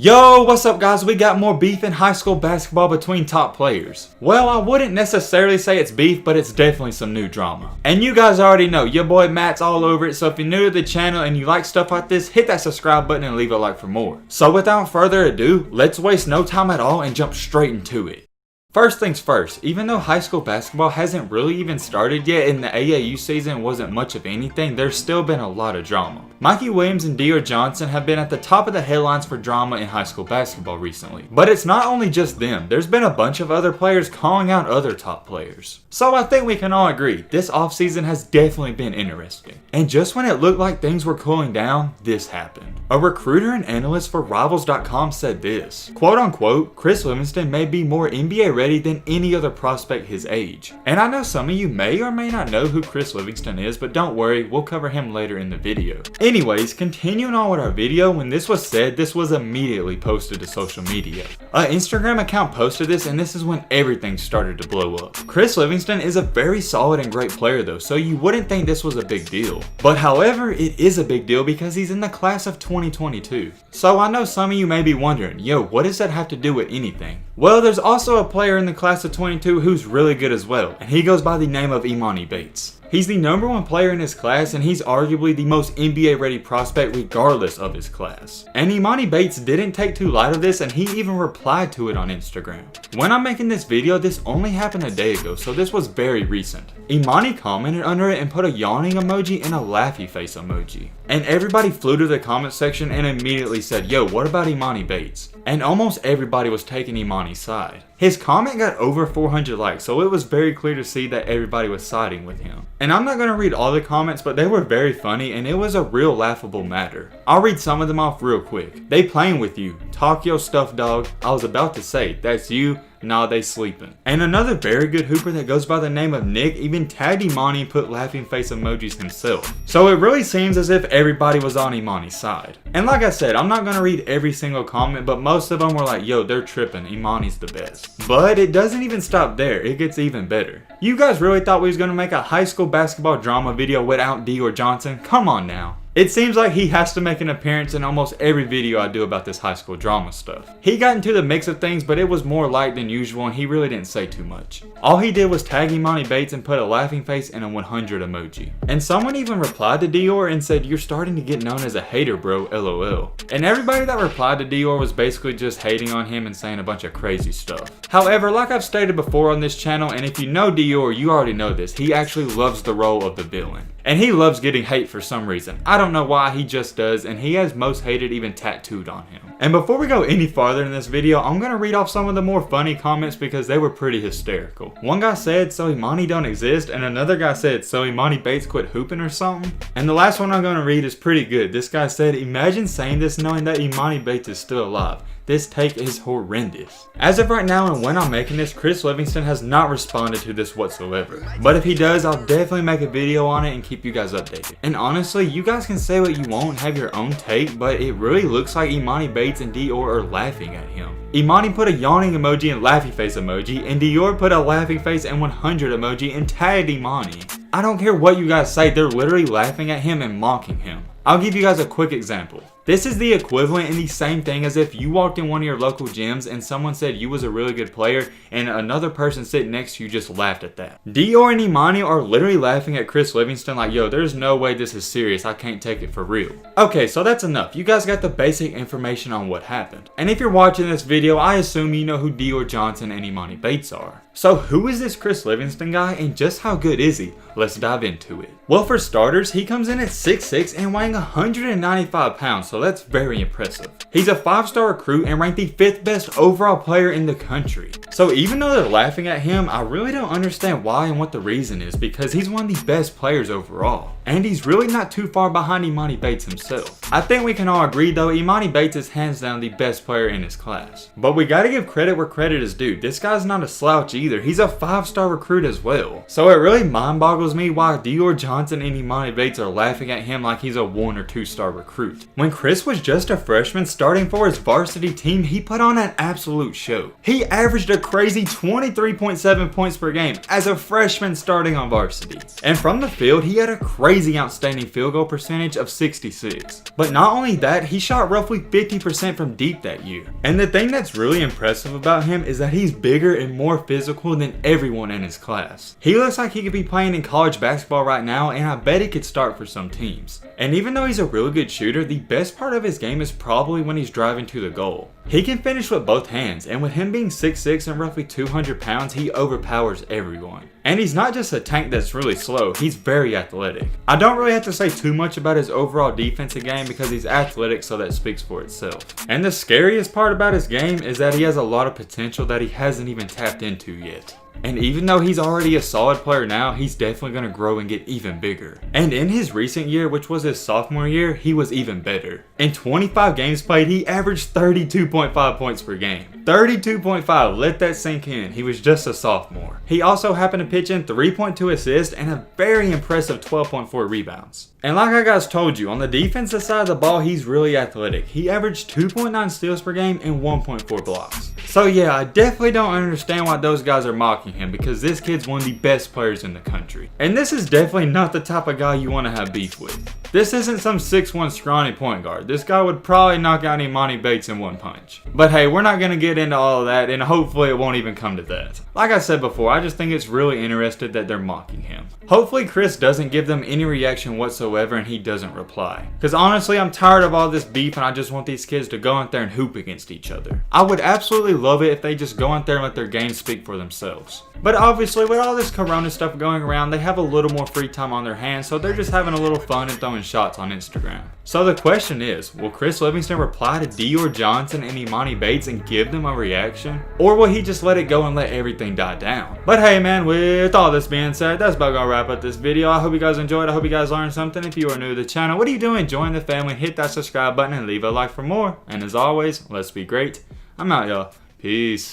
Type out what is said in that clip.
Yo, what's up guys? We got more beef in high school basketball between top players. Well, I wouldn't necessarily say it's beef, but it's definitely some new drama. And you guys already know, your boy Matt's all over it, so if you're new to the channel and you like stuff like this, hit that subscribe button and leave a like for more. So without further ado, let's waste no time at all and jump straight into it. First things first, even though high school basketball hasn't really even started yet and the AAU season wasn't much of anything, there's still been a lot of drama. Mikey Williams and Dior Johnson have been at the top of the headlines for drama in high school basketball recently. But it's not only just them, there's been a bunch of other players calling out other top players. So I think we can all agree, this offseason has definitely been interesting. And just when it looked like things were cooling down, this happened. A recruiter and analyst for Rivals.com said this, quote unquote, Chris Livingston may be more NBA ready than any other prospect his age. And I know some of you may or may not know who Chris Livingston is, but don't worry, we'll cover him later in the video. Anyways, continuing on with our video, when this was said, this was immediately posted to social media. An Instagram account posted this, and this is when everything started to blow up. Chris Livingston is a very solid and great player though, so you wouldn't think this was a big deal. But however, it is a big deal because he's in the class of 2022. So I know some of you may be wondering, yo, what does that have to do with anything? Well, there's also a player in the class of 22 who's really good as well, and he goes by the name of Emoni Bates. He's the #1 player in his class, and he's arguably the most NBA ready prospect regardless of his class. And Emoni Bates didn't take too light of this, and he even replied to it on Instagram. When I'm making this video, this only happened a day ago, so this was very recent. Emoni commented under it and put a yawning emoji and a laughy face emoji. And everybody flew to the comment section and immediately said, yo, what about Emoni Bates? And almost everybody was taking Emoni's side. His comment got over 400 likes, so it was very clear to see that everybody was siding with him. And I'm not going to read all the comments, but they were very funny and it was a real laughable matter. I'll read some of them off real quick. They playing with you. Talk your stuff, dog. I was about to say, that's you. Nah, they sleeping. And another very good hooper that goes by the name of Nick even tagged Emoni and put laughing face emojis himself. So it really seems as if everybody was on Emoni's side. And like I said, I'm not gonna read every single comment, but most of them were like, yo, they're tripping, Emoni's the best. But it doesn't even stop there, it gets even better. You guys really thought we was gonna make a high school basketball drama video without Dior Johnson? Come on now. It seems like he has to make an appearance in almost every video I do about this high school drama stuff. He got into the mix of things, but it was more light than usual and he really didn't say too much. All he did was tag Emoni Bates and put a laughing face and a 100 emoji. And someone even replied to Dior and said, you're starting to get known as a hater, bro, LOL. And everybody that replied to Dior was basically just hating on him and saying a bunch of crazy stuff. However, like I've stated before on this channel, and if you know Dior, you already know this, he actually loves the role of the villain. And he loves getting hate for some reason. I don't know why, he just does, and he has most hated even tattooed on him. And before we go any farther in this video, I'm gonna read off some of the more funny comments because they were pretty hysterical. One guy said, so Emoni don't exist, and another guy said, so Emoni Bates quit hooping or something? And the last one I'm gonna read is pretty good. This guy said, imagine saying this knowing that Emoni Bates is still alive. This take is horrendous. As of right now and when I'm making this, Chris Livingston has not responded to this whatsoever. But if he does, I'll definitely make a video on it and keep you guys updated. And honestly, you guys can say what you want and have your own take, but it really looks like Emoni Bates and Dior are laughing at him. Emoni put a yawning emoji and laughy face emoji, and Dior put a laughing face and 100 emoji and tagged Emoni. I don't care what you guys say, they're literally laughing at him and mocking him. I'll give you guys a quick example. This is the equivalent and the same thing as if you walked in one of your local gyms and someone said you was a really good player and another person sitting next to you just laughed at that. Dior and Emoni are literally laughing at Chris Livingston like, yo, there's no way this is serious, I can't take it for real. Okay, so that's enough. You guys got the basic information on what happened. And if you're watching this video, I assume you know who Dior Johnson and Emoni Bates are. So who is this Chris Livingston guy and just how good is he? Let's dive into it. Well, for starters, he comes in at 6'6" and weighing 195 pounds, so that's very impressive. He's a 5-star recruit and ranked the 5th best overall player in the country. So even though they're laughing at him, I really don't understand why and what the reason is because he's one of the best players overall. And he's really not too far behind Emoni Bates himself. I think we can all agree though, Emoni Bates is hands down the best player in his class. But we gotta give credit where credit is due. This guy's not a slouch either. He's a 5-star recruit as well. So it really mind boggles me why Dior Johnson and Emoni Bates are laughing at him like he's a 1 or 2-star recruit. When Chris was just a freshman starting for his varsity team, he put on an absolute show. He averaged a crazy 23.7 points per game as a freshman starting on varsity. And from the field, he had a crazy outstanding field goal percentage of 66. But not only that, he shot roughly 50% from deep that year. And the thing that's really impressive about him is that he's bigger and more physical than everyone in his class. He looks like he could be playing in college basketball right now, and I bet he could start for some teams. And even though he's a really good shooter, the best part of his game is probably when he's driving to the goal. He can finish with both hands, and with him being 6'6" and roughly 200 pounds, he overpowers everyone. And he's not just a tank that's really slow, he's very athletic. I don't really have to say too much about his overall defensive game because he's athletic, so that speaks for itself. And the scariest part about his game is that he has a lot of potential that he hasn't even tapped into yet. And even though he's already a solid player now, he's definitely going to grow and get even bigger. And in his recent year, which was his sophomore year, he was even better. In 25 games played, he averaged 32.5 points per game. 32.5, let that sink in. He was just a sophomore. He also happened to pitch in 3.2 assists and a very impressive 12.4 rebounds. And like I guys told you, on the defensive side of the ball, he's really athletic. He averaged 2.9 steals per game and 1.4 blocks. So yeah, I definitely don't understand why those guys are mocking him, because this kid's one of the best players in the country. And this is definitely not the type of guy you want to have beef with. This isn't some 6'1" scrawny point guard. This guy would probably knock out Emoni Bates in one punch. But hey, we're not going to get into all of that, and hopefully it won't even come to that. Like I said before, I just think it's really interesting that they're mocking him. Hopefully Chris doesn't give them any reaction whatsoever and he doesn't reply. Because honestly, I'm tired of all this beef and I just want these kids to go out there and hoop against each other. I would absolutely love it if they just go out there and let their games speak for themselves. But obviously, with all this corona stuff going around, they have a little more free time on their hands, so they're just having a little fun and throwing shots on Instagram. So the question is, will Chris Livingston reply to Dior Johnson and Emoni Bates and give them a reaction? Or will he just let it go and let everything die down? But hey man, with all this being said, that's about gonna wrap up this video. I hope you guys enjoyed. I hope you guys learned something. If you are new to the channel, what are you doing? Join the family, hit that subscribe button, and leave a like for more. And as always, let's be great. I'm out, y'all. Peace.